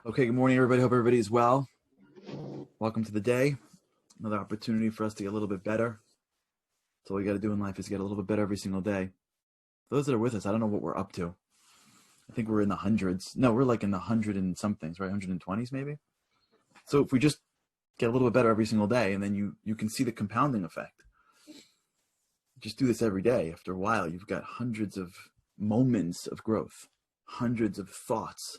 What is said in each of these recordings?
Okay, good morning, everybody. Hope everybody is well. Welcome to the day. Another opportunity for us to get a little bit better. That's all we got to do in life is get a little bit better every single day. For those that are with us, I don't know what we're up to. I think we're in the hundreds. No, we're like in the hundred and somethings, right? 120s maybe. So if we just get a little bit better every single day, and then you can see the compounding effect. Just do this every day. After a while, you've got hundreds of moments of growth, hundreds of thoughts,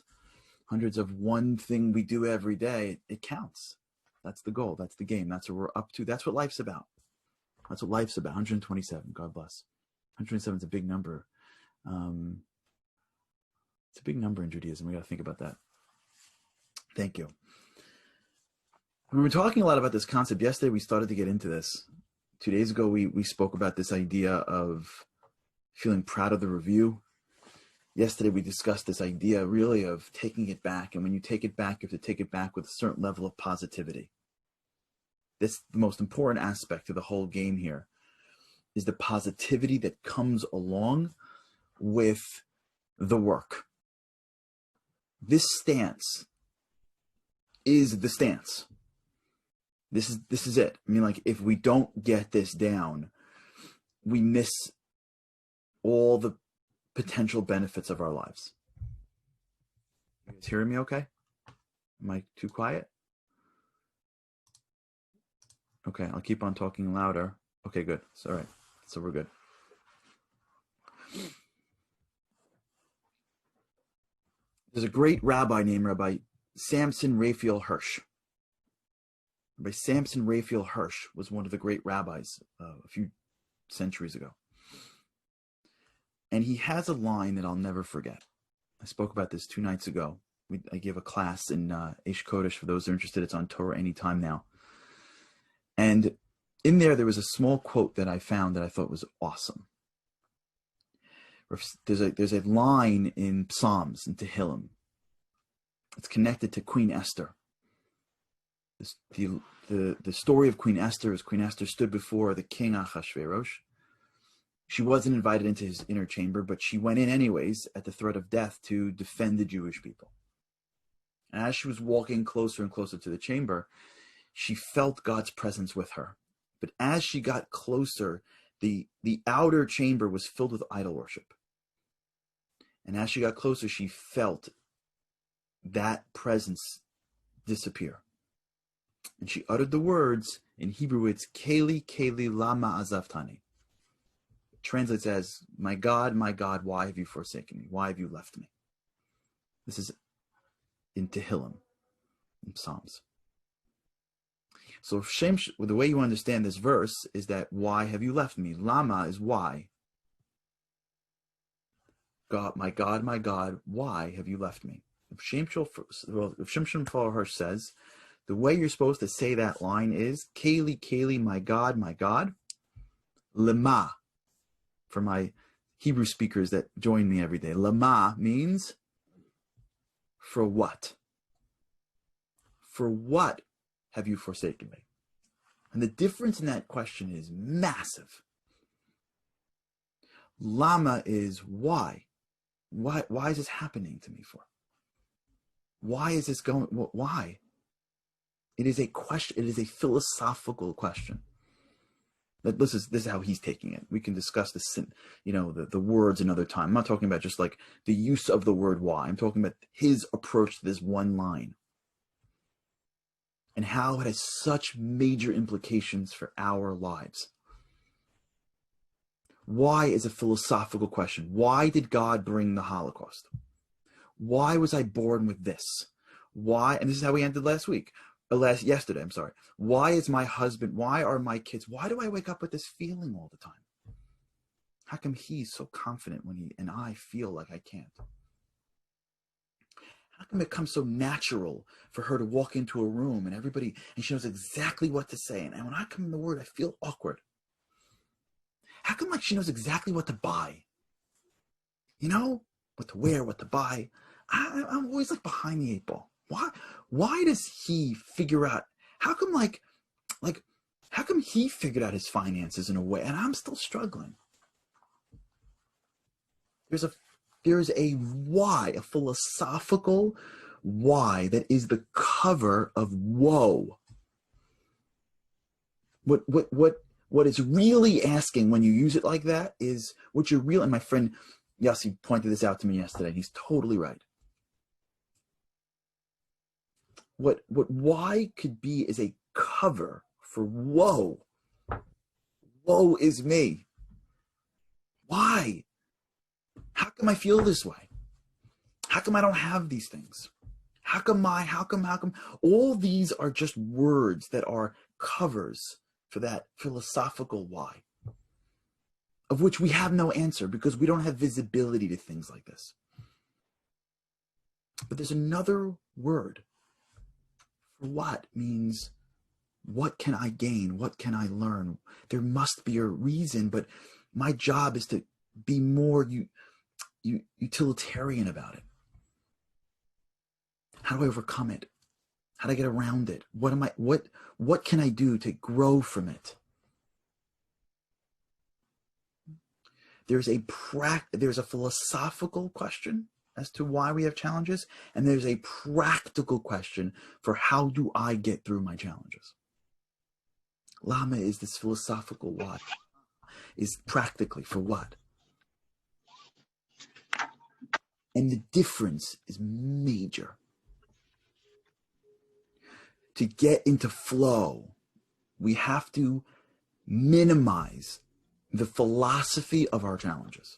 hundreds of one thing we do every day. It counts. That's the goal. That's the game. That's what we're up to. That's what life's about. That's what life's about. 127. God bless. 127 is a big number. It's a big number in Judaism. We got to think about that. Thank you. We were talking a lot about this concept. Yesterday, we started to get into this. 2 days ago, we spoke about this idea of feeling proud of the review. Yesterday, we discussed this idea really of taking it back. And when you take it back, you have to take it back with a certain level of positivity. This the most important aspect of the whole game here is the positivity that comes along with the work. This stance is the stance. This is it. I mean, like, if we don't get this down, we miss all the potential benefits of our lives. You guys hearing me okay? Am I too quiet? Okay, I'll keep on talking louder. Okay, good. It's all right. So we're good. There's a great rabbi named Rabbi Samson Raphael Hirsch. Rabbi Samson Raphael Hirsch was one of the great rabbis a few centuries ago. And he has a line that I'll never forget. I spoke about this 2 nights ago. I gave a class in Eish Kodesh. For those that are interested, it's on Torah Anytime now. And in there was a small quote that I found that I thought was awesome. There's a line in Psalms, in Tehillim. It's connected to Queen Esther. The story of Queen Esther is Queen Esther stood before the king Achashverosh. She wasn't invited into his inner chamber, but she went in anyways at the threat of death to defend the Jewish people. And as she was walking closer and closer to the chamber, she felt God's presence with her. But as she got closer, the outer chamber was filled with idol worship. And as she got closer, she felt that presence disappear. And she uttered the words, in Hebrew it's Keli, Keli, lama azavtani. It translates as, my God, why have you forsaken me? Why have you left me? This is in Tehillim, in Psalms. So the way you understand this verse is that, why have you left me? Lama is why. God, my God, why have you left me? If Shimshon Hirsch says, the way you're supposed to say that line is, Keli, Keli, my God, lema. For my Hebrew speakers that join me every day, lema means for what? For what have you forsaken me? And the difference in that question is massive. Lama is why. Why is this happening to me for? Why is this going? Why? It is a question. It is a philosophical question. This is how he's taking it. We can discuss this, the words another time. I'm not talking about just like the use of the word why. I'm talking about his approach to this one line and how it has such major implications for our lives. Why is a philosophical question. Why did God bring the Holocaust? Why was I born with this? Why? And this is how we ended yesterday, I'm sorry. Why is my husband, why are my kids, why do I wake up with this feeling all the time? How come he's so confident and I feel like I can't? How come it comes so natural for her to walk into a room and she knows exactly what to say? And when I come in the word, I feel awkward. How come she knows exactly what to buy? What to wear, what to buy. I'm always behind the 8 ball. Why does he figure out? How come how come he figured out his finances in a way and I'm still struggling? There's a why, a philosophical why that is the cover of woe. What it's really asking when you use it like that is what you're real. And my friend Yossi pointed this out to me yesterday. He's totally right. What why could be is a cover for woe. Woe is me. Why? How come I feel this way? How come I don't have these things? How come? All these are just words that are covers for that philosophical why, of which we have no answer because we don't have visibility to things like this. But there's another word for what means, what can I gain? What can I learn? There must be a reason, but my job is to be more utilitarian about it. How do I overcome it? How do I get around it? What can I do to grow from it? There's a philosophical question as to why we have challenges, and there's a practical question for how do I get through my challenges. Lama is this philosophical why, is practically for what? And the difference is major. To get into flow, we have to minimize the philosophy of our challenges.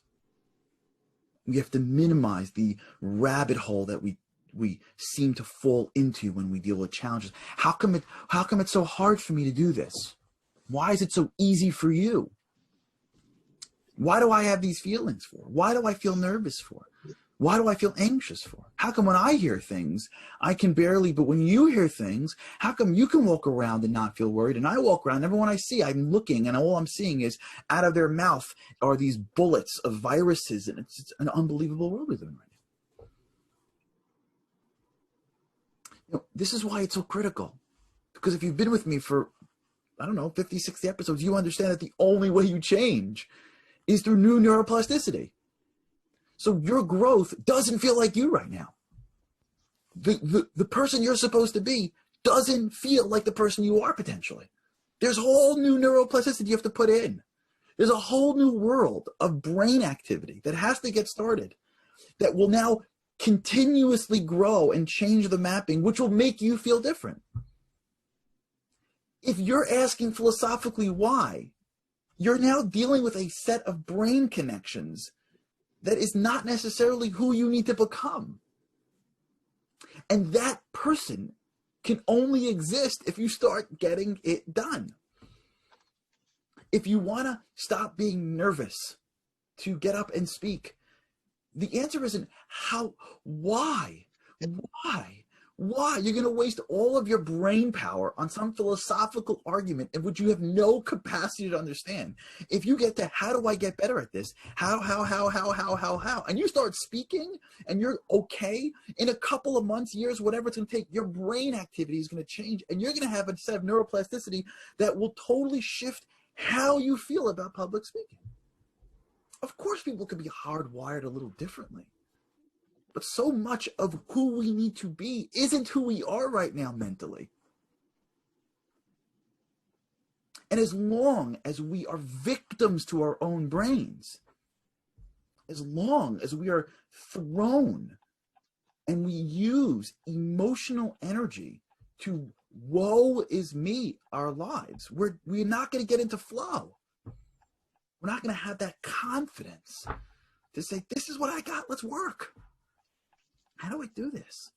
We have to minimize the rabbit hole that we seem to fall into when we deal with challenges. How come it's so hard for me to do this? Why is it so easy for you? Why do I have these feelings for? Why do I feel nervous for? Why do I feel anxious for? How come when I hear things, I can barely, but when you hear things, how come you can walk around and not feel worried? And I walk around, everyone I see, I'm looking, and all I'm seeing is out of their mouth are these bullets of viruses, and it's an unbelievable world we live in right now. This is why it's so critical. Because if you've been with me for, 50, 60 episodes, you understand that the only way you change is through new neuroplasticity. So your growth doesn't feel like you right now. The person you're supposed to be doesn't feel like the person you are potentially. There's a whole new neuroplasticity you have to put in. There's a whole new world of brain activity that has to get started that will now continuously grow and change the mapping, which will make you feel different. If you're asking philosophically why, you're now dealing with a set of brain connections that is not necessarily who you need to become. And that person can only exist if you start getting it done. If you want to stop being nervous to get up and speak, the answer isn't why? Why? You're going to waste all of your brain power on some philosophical argument in which you have no capacity to understand. If you get to, how do I get better at this? How? And you start speaking and you're okay, in a couple of months, years, whatever it's going to take, your brain activity is going to change and you're going to have a set of neuroplasticity that will totally shift how you feel about public speaking. Of course, people could be hardwired a little differently. But so much of who we need to be isn't who we are right now mentally. And as long as we are victims to our own brains, as long as we are thrown and we use emotional energy to woe is me our lives, we're not going to get into flow. We're not going to have that confidence to say, this is what I got, let's work. How do I do this?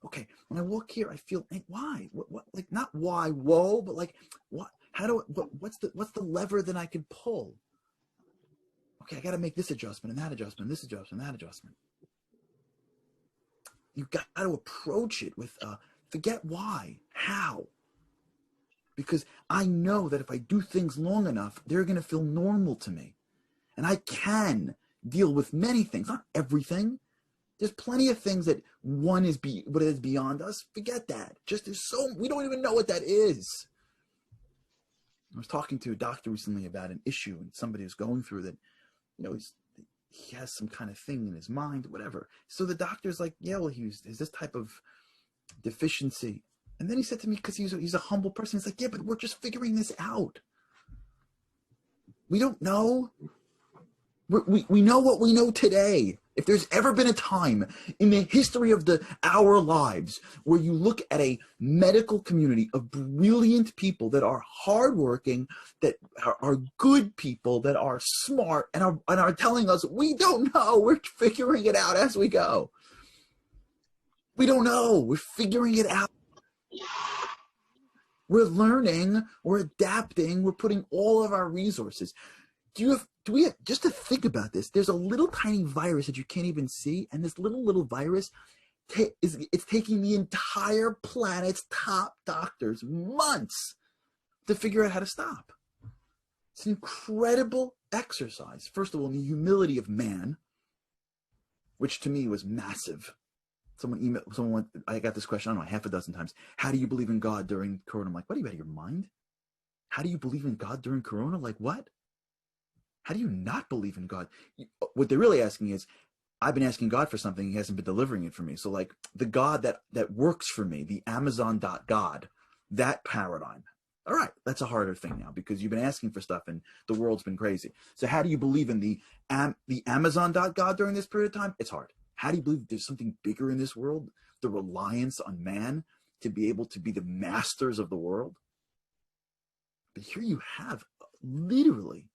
Okay, when I walk here, I feel, why? What? Like, not why, whoa, but like, what? How do? What's the lever that I can pull? Okay, I got to make this adjustment and that adjustment, this adjustment, that adjustment. You got to approach it with forget why, how. Because I know that if I do things long enough, they're going to feel normal to me, and I can deal with many things, not everything. There's plenty of things that what is beyond us. Forget that. We don't even know what that is. I was talking to a doctor recently about an issue, and somebody was going through that. he has some kind of thing in his mind, whatever. So the doctor's like, yeah, well, he's this type of deficiency. And then he said to me, because he's a humble person, he's like, yeah, but we're just figuring this out. We don't know. We know what we know today. If there's ever been a time in the history of our lives where you look at a medical community of brilliant people that are hardworking, that are good people, that are smart, and are telling us, we don't know, we're figuring it out as we go. We don't know, we're figuring it out. We're learning, we're adapting, we're putting all of our resources. Just to think about this, there's a little tiny virus that you can't even see, and this little virus it's taking the entire planet's top doctors months to figure out how to stop. It's an incredible exercise. First of all, in the humility of man, which to me was massive. I got this question, I don't know, half a dozen times. How do you believe in God during Corona? I'm like, what, are you out of your mind? How do you believe in God during Corona? Like, what? How do you not believe in God? What they're really asking is, I've been asking God for something, he hasn't been delivering it for me. So like the God that works for me, the Amazon.God, that paradigm. All right, that's a harder thing now because you've been asking for stuff and the world's been crazy. So how do you believe in the Amazon.God during this period of time? It's hard. How do you believe there's something bigger in this world? The reliance on man to be able to be the masters of the world? But here you have literally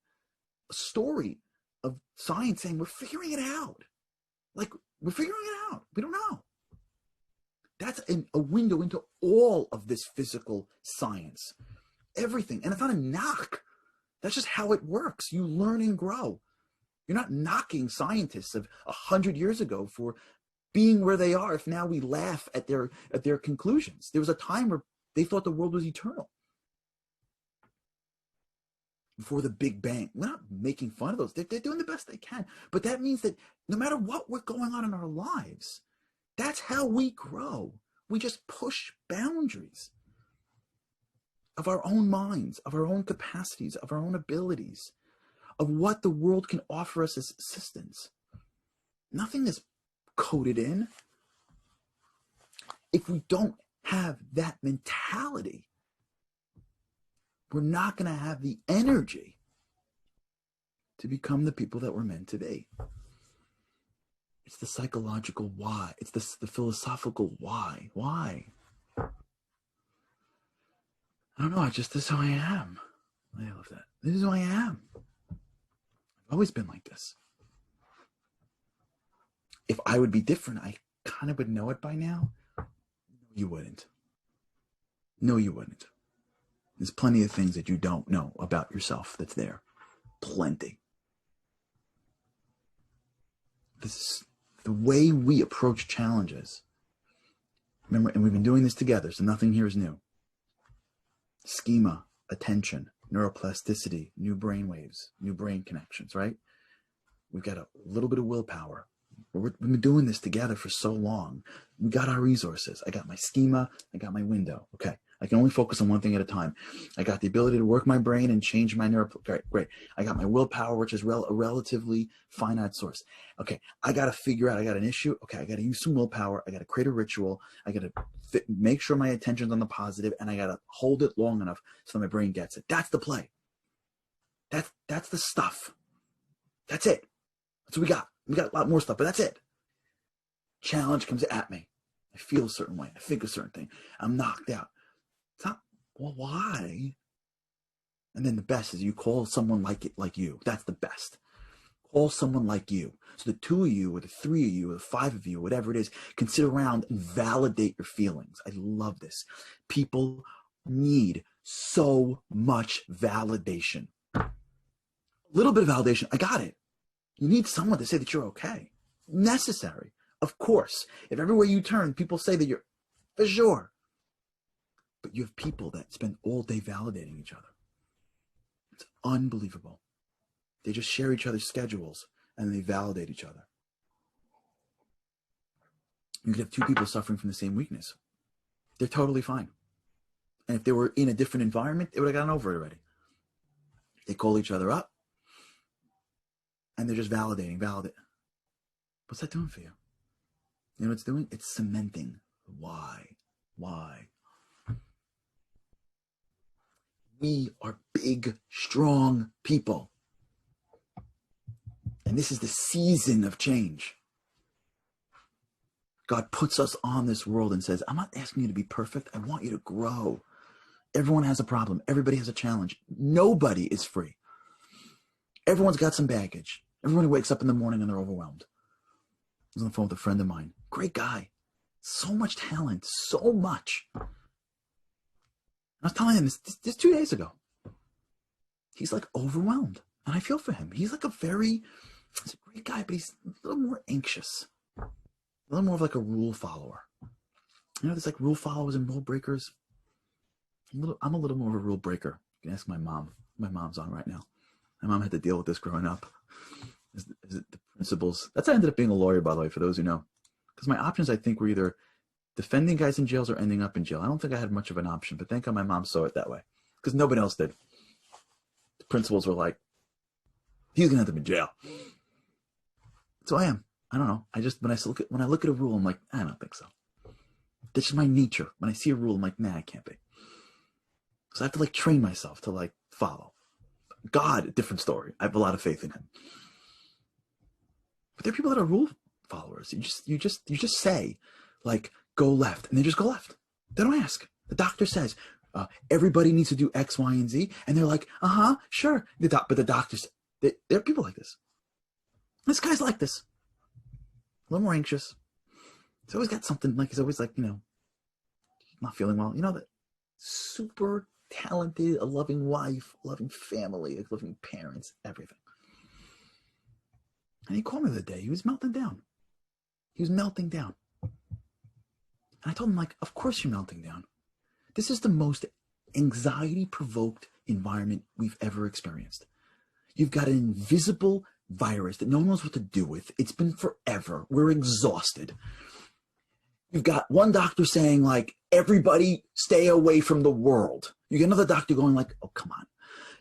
a story of science saying we're figuring it out. Like, we're figuring it out. We don't know. That's a window into all of this physical science. Everything. And it's not a knock. That's just how it works. You learn and grow. You're not knocking scientists of 100 years ago for being where they are if now we laugh at their conclusions. There was a time where they thought the world was eternal. Before the Big Bang. We're not making fun of those. They're doing the best they can. But that means that no matter what we're going on in our lives, that's how we grow. We just push boundaries of our own minds, of our own capacities, of our own abilities, of what the world can offer us as assistance. Nothing is coded in. If we don't have that mentality, we're not going to have the energy to become the people that we're meant to be. It's the psychological why. It's the philosophical why. Why? I don't know. This is who I am. I love that. This is who I am. I've always been like this. If I would be different, I kind of would know it by now. No, you wouldn't. No, you wouldn't. There's plenty of things that you don't know about yourself that's there. Plenty. This is the way we approach challenges. Remember, and we've been doing this together, so nothing here is new. Schema, attention, neuroplasticity, new brain waves, new brain connections, right? We've got a little bit of willpower. We've been doing this together for so long. We got our resources. I got my schema. I got my window. Okay. I can only focus on one thing at a time. I got the ability to work my brain and change my great. I got my willpower, which is a relatively finite source. Okay, I got to figure out, I got an issue. Okay, I got to use some willpower. I got to create a ritual. I got to make sure my attention's on the positive, and I got to hold it long enough so my brain gets it. That's the play. That's the stuff. That's it. That's what we got. We got a lot more stuff, but that's it. Challenge comes at me. I feel a certain way. I think a certain thing. I'm knocked out. It's not, well, why? And then the best is you call someone like you. That's the best. Call someone like you. So the two of you, or the three of you, or the five of you, whatever it is, can sit around and validate your feelings. I love this. People need so much validation. A little bit of validation, I got it. You need someone to say that you're okay. Necessary. Of course. If everywhere you turn, people say that you're, for sure. But you have people that spend all day validating each other. It's unbelievable. They just share each other's schedules and they validate each other. You could have two people suffering from the same weakness. They're totally fine. And if they were in a different environment, they would have gotten over it already. They call each other up and they're just validating. What's that doing for you? You know what it's doing? It's cementing. Why? We are big, strong people. And this is the season of change. God puts us on this world and says, I'm not asking you to be perfect. I want you to grow. Everyone has a problem. Everybody has a challenge. Nobody is free. Everyone's got some baggage. Everyone wakes up in the morning and they're overwhelmed. I was on the phone with a friend of mine. Great guy. So much talent. So much. I was telling him this 2 days ago. He's like overwhelmed. And I feel for him. He's a great guy, but he's a little more anxious. A little more of like a rule follower. You know, there's like rule followers and rule breakers. I'm a little more of a rule breaker. You can ask my mom. My mom's on right now. My mom had to deal with this growing up. Is it the principles? That's how I ended up being a lawyer, by the way, for those who know. Because my options, I think, were either defending guys in jails or ending up in jail. I don't think I had much of an option, but thank God my mom saw it that way. Because nobody else did. The principals were like, he's going to end up in jail. So I am. I don't know. I just, when I look at a rule, I'm like, I don't think so. That's just my nature. When I see a rule, I'm like, nah, I can't be. So I have to like train myself to like follow. God, different story. I have a lot of faith in him. But there are people that are rule followers. You just say, like, go left, and they just go left. They don't ask. The doctor says, everybody needs to do X, Y, and Z, and they're like, sure. But the doctors, there are people like this. This guy's like this. A little more anxious. He's always got something, like, he's always like, not feeling well. That super talented, a loving wife, loving family, like loving parents, everything. And he called me the other day. He was melting down. And I told him, like, of course you're melting down. This is the most anxiety-provoked environment we've ever experienced. You've got an invisible virus that no one knows what to do with. It's been forever. We're exhausted. You've got one doctor saying, like, everybody stay away from the world. You get another doctor going like, oh, come on.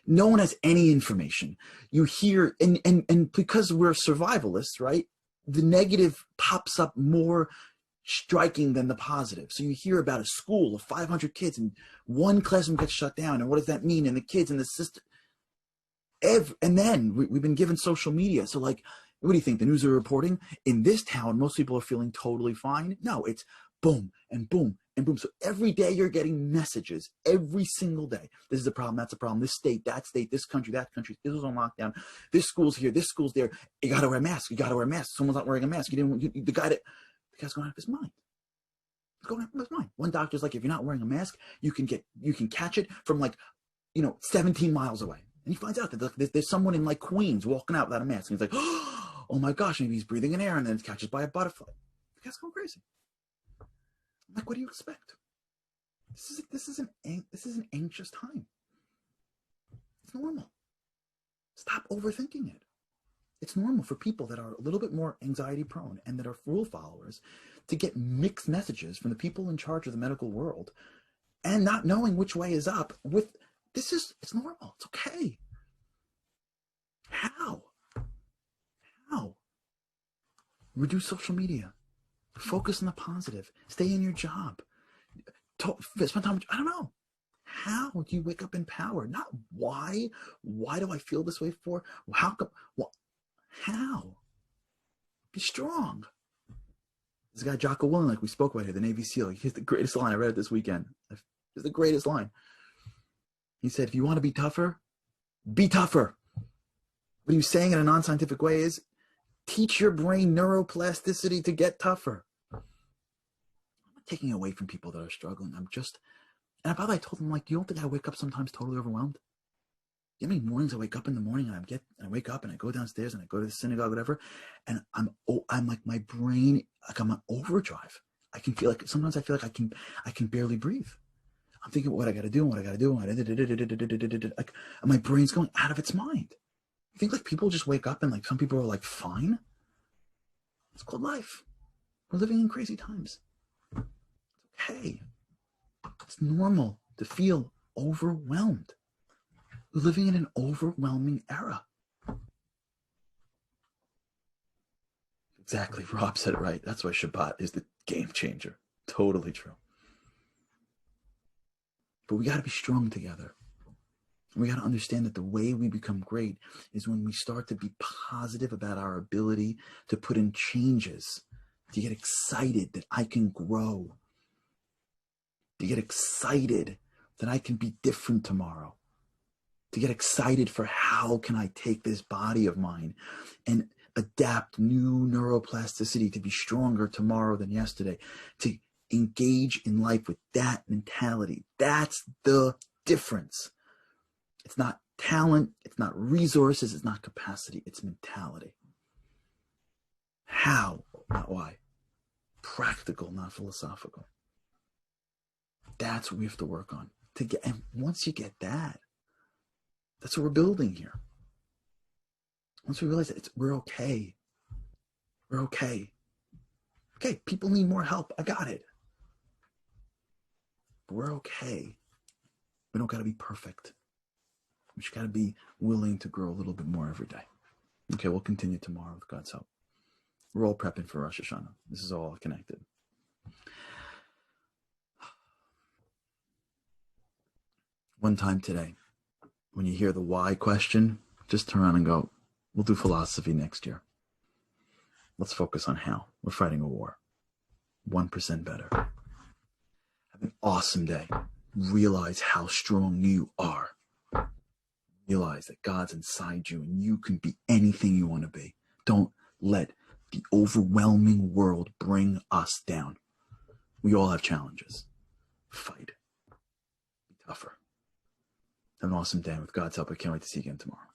No one has any information. You hear, and because we're survivalists, right? The negative pops up more striking than the positive. So you hear about a school of 500 kids and one classroom gets shut down. And what does that mean? And the kids and the system. And then we've been given social media. So like, what do you think? The news are reporting in this town, most people are feeling totally fine. No, it's boom and boom and boom. So every day you're getting messages every single day. This is a problem. That's a problem. This state, this country, that country. This was on lockdown. This school's here. This school's there. You got to wear a mask. You got to wear a mask. Someone's not wearing a mask. The guy's going out of his mind. He's going out of his mind. One doctor's like, if you're not wearing a mask, you can catch it from 17 miles away. And he finds out that there's someone in like Queens walking out without a mask. And he's like, oh my gosh, maybe he's breathing in air and then it's catches by a butterfly. The guy's going crazy. I'm like, what do you expect? This is an anxious time. It's normal. Stop overthinking it. It's normal for people that are a little bit more anxiety prone and that are rule followers to get mixed messages from the people in charge of the medical world and not knowing which way is up it's normal. It's okay. How? Reduce social media. Focus on the positive. Stay in your job. Spend time with, I don't know. How do you wake up in power? Not why. Why do I feel this way for? How come? Well, how? Be strong. This guy, Jocko Willink, like we spoke about here, the Navy SEAL, he's the greatest line. I read it this weekend. It's the greatest line. He said, if you want to be tougher, be tougher. What he was saying in a non-scientific way is, teach your brain neuroplasticity to get tougher. I'm not taking away from people that are struggling. And by the way, I told him, like, you don't think I wake up sometimes totally overwhelmed? You know how many mornings I wake up in the morning and I wake up and I go downstairs and I go to the synagogue, whatever, and I'm like, my brain, like I'm on overdrive. I can feel like, sometimes I feel like I can barely breathe. I'm thinking what I got to do. Like, my brain's going out of its mind. You think like people just wake up and like some people are like fine? It's called life. We're living in crazy times. It's okay. It's normal to feel overwhelmed. We're living in an overwhelming era. Exactly. Rob said it right. That's why Shabbat is the game changer. Totally true. But we got to be strong together. We got to understand that the way we become great is when we start to be positive about our ability to put in changes, to get excited that I can grow, to get excited that I can be different tomorrow, to get excited for how can I take this body of mine and adapt new neuroplasticity to be stronger tomorrow than yesterday, to engage in life with that mentality. That's the difference. It's not talent, it's not resources, it's not capacity, it's mentality. How, not why. Practical, not philosophical. That's what we have to work on. And once you get that, that's what we're building here. Once we realize that we're okay. We're okay. Okay, people need more help. I got it. But we're okay. We don't got to be perfect. We just got to be willing to grow a little bit more every day. Okay, we'll continue tomorrow with God's help. We're all prepping for Rosh Hashanah. This is all connected. One time today, when you hear the why question, just turn around and go, we'll do philosophy next year. Let's focus on how. We're fighting a war. 1% better. Have an awesome day. Realize how strong you are. Realize that God's inside you and you can be anything you want to be. Don't let the overwhelming world bring us down. We all have challenges. Fight. Be tougher. Have an awesome day. With God's help, I can't wait to see you again tomorrow.